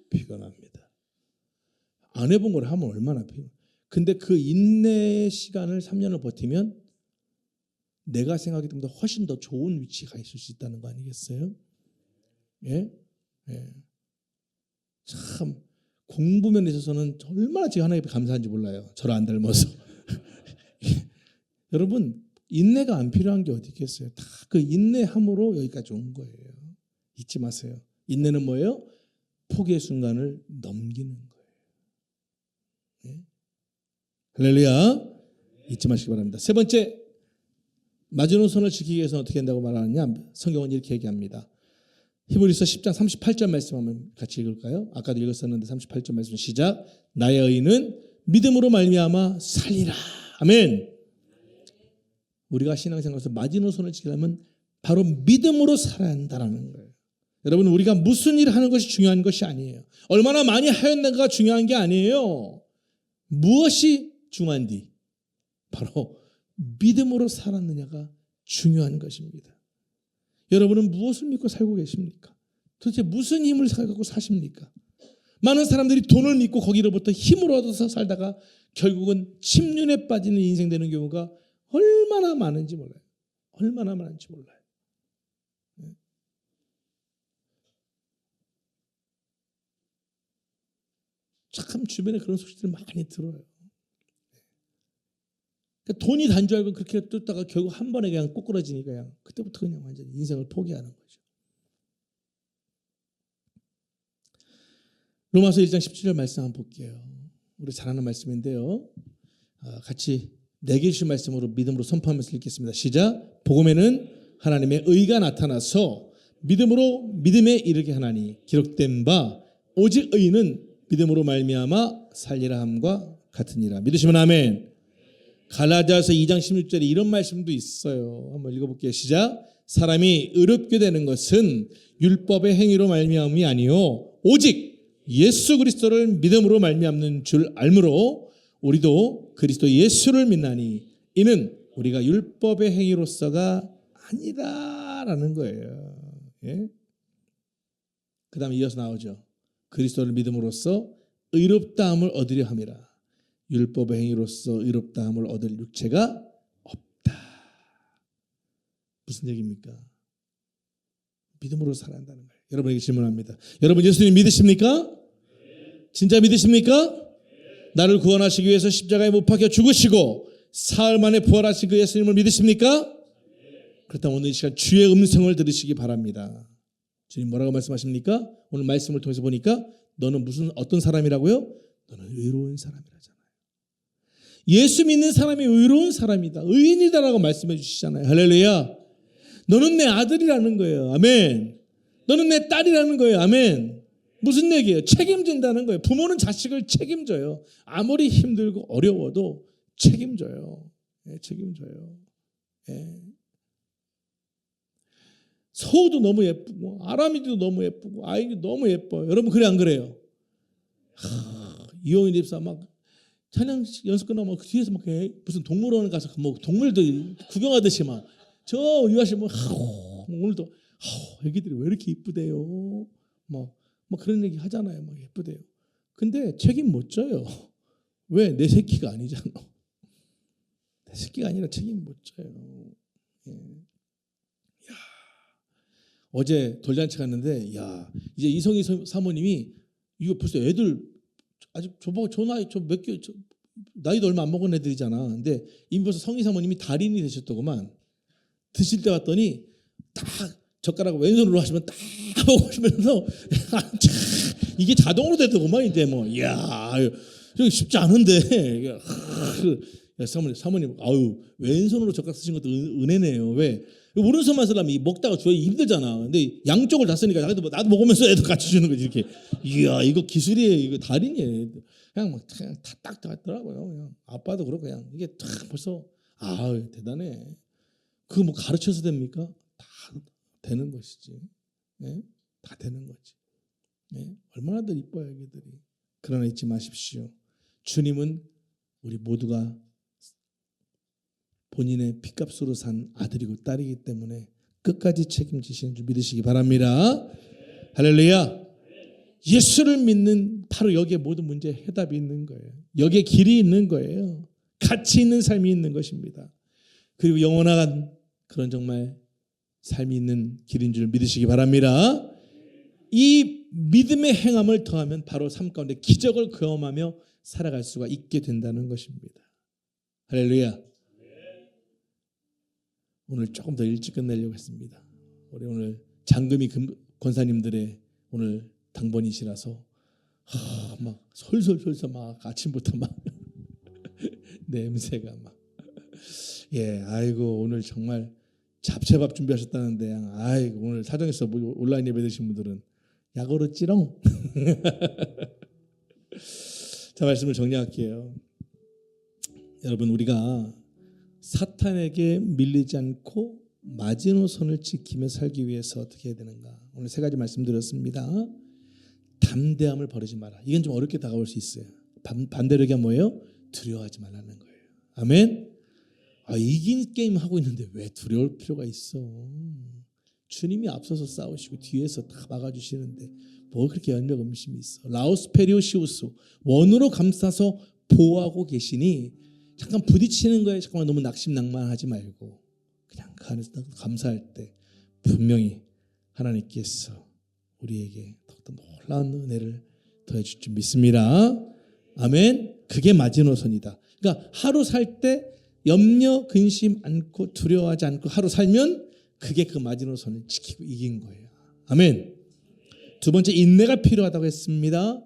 피곤합니다. 안 해본 걸 하면 얼마나 피곤해. 근데 그 인내의 시간을 3년을 버티면 내가 생각하기 때문에 훨씬 더 좋은 위치가 있을 수 있다는 거 아니겠어요? 예? 예. 참 공부면에 있어서는 얼마나 제가 하나님께 감사한지 몰라요. 저를 안 닮아서. 여러분 인내가 안 필요한 게 어디 있겠어요? 다 그 인내함으로 여기까지 온 거예요. 잊지 마세요. 인내는 뭐예요? 포기의 순간을 넘기는 거예요. 예? 할렐루야. 잊지 마시기 바랍니다. 세 번째, 마지노선을 지키기 위해서는 어떻게 한다고 말하느냐? 성경은 이렇게 얘기합니다. 히브리서 10장 38절 말씀 한번 같이 읽을까요? 아까도 읽었었는데 38절 말씀 시작. 나의 의는 믿음으로 말미암아 살리라. 아멘. 우리가 신앙생활에서 마지노선을 지키려면 바로 믿음으로 살아야 한다는 거예요. 여러분 우리가 무슨 일을 하는 것이 중요한 것이 아니에요. 얼마나 많이 하였는가가 중요한 게 아니에요. 무엇이 중요한디? 바로 믿음으로 살았느냐가 중요한 것입니다. 여러분은 무엇을 믿고 살고 계십니까? 도대체 무슨 힘을 갖고 사십니까? 많은 사람들이 돈을 믿고 거기로부터 힘을 얻어서 살다가 결국은 침륜에 빠지는 인생 되는 경우가 얼마나 많은지 몰라요. 얼마나 많은지 몰라요. 참 주변에 그런 소식들을 많이 들어요. 그러니까 돈이 단 줄 알고 그렇게 뜯다가 결국 한 번에 그냥 꼬꾸라지니까 그냥 그때부터 그냥 완전히 인생을 포기하는 거죠. 로마서 1장 17절 말씀 한번 볼게요. 우리 잘 아는 말씀인데요. 같이 내게 주신 말씀으로 믿음으로 선포하면서 읽겠습니다. 시작. 복음에는 하나님의 의가 나타나서 믿음으로 믿음에 이르게 하나니 기록된 바 오직 의는 믿음으로 말미암아 살리라 함과 같으니라. 믿으시면 아멘. 갈라디아서 2장 16절에 이런 말씀도 있어요. 한번 읽어볼게요. 시작. 사람이 의롭게 되는 것은 율법의 행위로 말미암음이 아니요 오직 예수 그리스도를 믿음으로 말미암는 줄 알므로 우리도 그리스도 예수를 믿나니 이는 우리가 율법의 행위로서가 아니다라는 거예요. 예? 그 다음에 이어서 나오죠. 그리스도를 믿음으로써 의롭다함을 얻으려 함이라. 율법의 행위로서 의롭다함을 얻을 육체가 없다. 무슨 얘기입니까? 믿음으로 살아야 한다는 거예요. 여러분에게 질문합니다. 여러분 예수님 믿으십니까? 진짜 믿으십니까? 나를 구원하시기 위해서 십자가에 못 박혀 죽으시고 사흘 만에 부활하신 그 예수님을 믿으십니까? 그렇다면 오늘 이 시간 주의 음성을 들으시기 바랍니다. 주님 뭐라고 말씀하십니까? 오늘 말씀을 통해서 보니까 너는 어떤 사람이라고요? 너는 의로운 사람이라잖아요. 예수 믿는 사람이 의로운 사람이다. 의인이다라고 말씀해 주시잖아요. 할렐루야. 너는 내 아들이라는 거예요. 아멘. 너는 내 딸이라는 거예요. 아멘. 무슨 얘기예요? 책임진다는 거예요. 부모는 자식을 책임져요. 아무리 힘들고 어려워도 책임져요. 예, 책임져요. 예. 서우도 너무 예쁘고 아람이도 너무 예쁘고 아이도 너무 예뻐요. 여러분 그래 안 그래요? 이용희 집사 막 찬양 연습 끝나면 그 뒤에서 막 무슨 동물원 가서 뭐 동물들 구경하듯이 막 저 유아씨 뭐 오늘도 애기들이 왜 이렇게 이쁘대요? 뭐 그런 얘기 하잖아요. 막 예쁘대요. 근데 책임 못 져요. 왜? 내 새끼가 아니잖아. 내 새끼가 아니라 책임 못 져요. 예. 어제 돌잔치 갔는데 이제 이성희 사모님이 이거 벌써 애들 아직 저보고 저 나이 나이도 얼마 안 먹은 애들이잖아. 근데 이미 벌써 성희 사모님이 달인이 되셨더구만. 드실 때 봤더니 딱 젓가락 왼손으로 하시면 딱 먹으시면서 이게 자동으로 되더구만 이제 뭐 이야 이거 쉽지 않은데 사모님 아유 왼손으로 젓가락 쓰신 것도 은혜네요. 왜? 오른손만 쓰려면 먹다가 주워야 힘들잖아. 근데 양쪽을 다 쓰니까 나도 먹으면서 애도 같이 주는 거지 이렇게. 이야 이거 기술이에요. 이거 달인이에요. 그냥 딱 같더라고요. 그냥 아빠도 그렇고 그냥 이게 딱 벌써 대단해. 그거 뭐 가르쳐서 됩니까? 다 되는 것이지. 네? 다 되는 거지. 네? 얼마나 더 이뻐요 애기들이. 그러나 잊지 마십시오. 주님은 우리 모두가 본인의 피값으로 산 아들이고 딸이기 때문에 끝까지 책임지시는 줄 믿으시기 바랍니다. 할렐루야. 예수를 믿는 바로 여기에 모든 문제에 해답이 있는 거예요. 여기에 길이 있는 거예요. 가치 있는 삶이 있는 것입니다. 그리고 영원한 그런 정말 삶이 있는 길인 줄 믿으시기 바랍니다. 이 믿음의 행함을 더하면 바로 삶 가운데 기적을 경험하며 살아갈 수가 있게 된다는 것입니다. 할렐루야. 오늘 조금 더 일찍 끝내려고 했습니다. 우리 오늘 장금이 권사님들의 오늘 당번이시라서 막 솔솔솔솔 막 아침부터 막 냄새가 막 아이고 오늘 정말 잡채밥 준비하셨다는데 아이고 오늘 사정에서 온라인 예배 드신 분들은 약어로 찌렁. 자, 말씀을 정리할게요. 여러분, 우리가 사탄에게 밀리지 않고 마지노선을 지키며 살기 위해서 어떻게 해야 되는가? 오늘 세 가지 말씀드렸습니다. 담대함을 버리지 마라. 이건 좀 어렵게 다가올 수 있어요. 반대로 얘기하면 뭐예요? 두려워하지 말라는 거예요. 아멘. 이긴 게임 하고 있는데 왜 두려울 필요가 있어? 주님이 앞서서 싸우시고 뒤에서 다 막아주시는데 뭐 그렇게 연력 음심이 있어? 라오스 페리오시우스 원으로 감싸서 보호하고 계시니 잠깐 부딪히는 거에 잠깐만 너무 낙심낭만하지 말고 그냥 그 안에서 감사할 때 분명히 하나님께서 우리에게 더욱더 놀라운 은혜를 더해줄 줄 믿습니다. 아멘. 그게 마지노선이다. 그러니까 하루 살 때 염려 근심 않고 두려워하지 않고 하루 살면 그게 그 마지노선을 지키고 이긴 거예요. 아멘. 두 번째, 인내가 필요하다고 했습니다.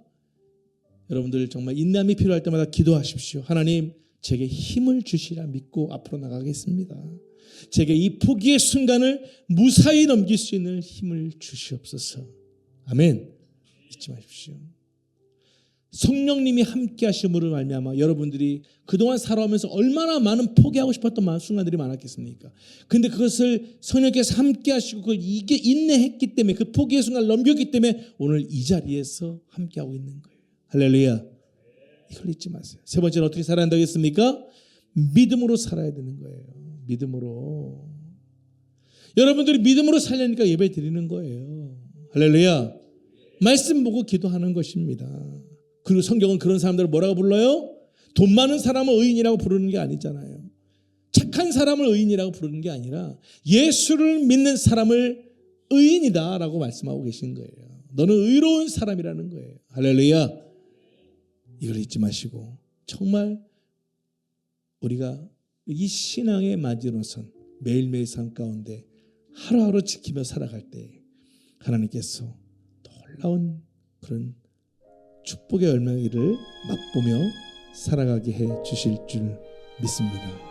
여러분들 정말 인내함이 필요할 때마다 기도하십시오. 하나님, 제게 힘을 주시라 믿고 앞으로 나가겠습니다. 제게 이 포기의 순간을 무사히 넘길 수 있는 힘을 주시옵소서. 아멘. 잊지 마십시오. 성령님이 함께 하심으로 말미암아 여러분들이 그동안 살아오면서 얼마나 많은 포기하고 싶었던 순간들이 많았겠습니까? 근데 그것을 성령께서 함께 하시고 그걸 인내했기 때문에 그 포기의 순간을 넘겼기 때문에 오늘 이 자리에서 함께 하고 있는 거예요. 할렐루야. 이걸 잊지 마세요. 세 번째는 어떻게 살아야 한다고 했습니까? 믿음으로 살아야 되는 거예요. 믿음으로. 여러분들이 믿음으로 살려니까 예배 드리는 거예요. 할렐루야. 말씀 보고 기도하는 것입니다. 그리고 성경은 그런 사람들을 뭐라고 불러요? 돈 많은 사람을 의인이라고 부르는 게 아니잖아요. 착한 사람을 의인이라고 부르는 게 아니라 예수를 믿는 사람을 의인이다라고 말씀하고 계신 거예요. 너는 의로운 사람이라는 거예요. 할렐루야. 이걸 잊지 마시고 정말 우리가 이 신앙의 마지노선 매일매일 삶 가운데 하루하루 지키며 살아갈 때 하나님께서 놀라운 그런 축복의 열매를 맛보며 살아가게 해 주실 줄 믿습니다.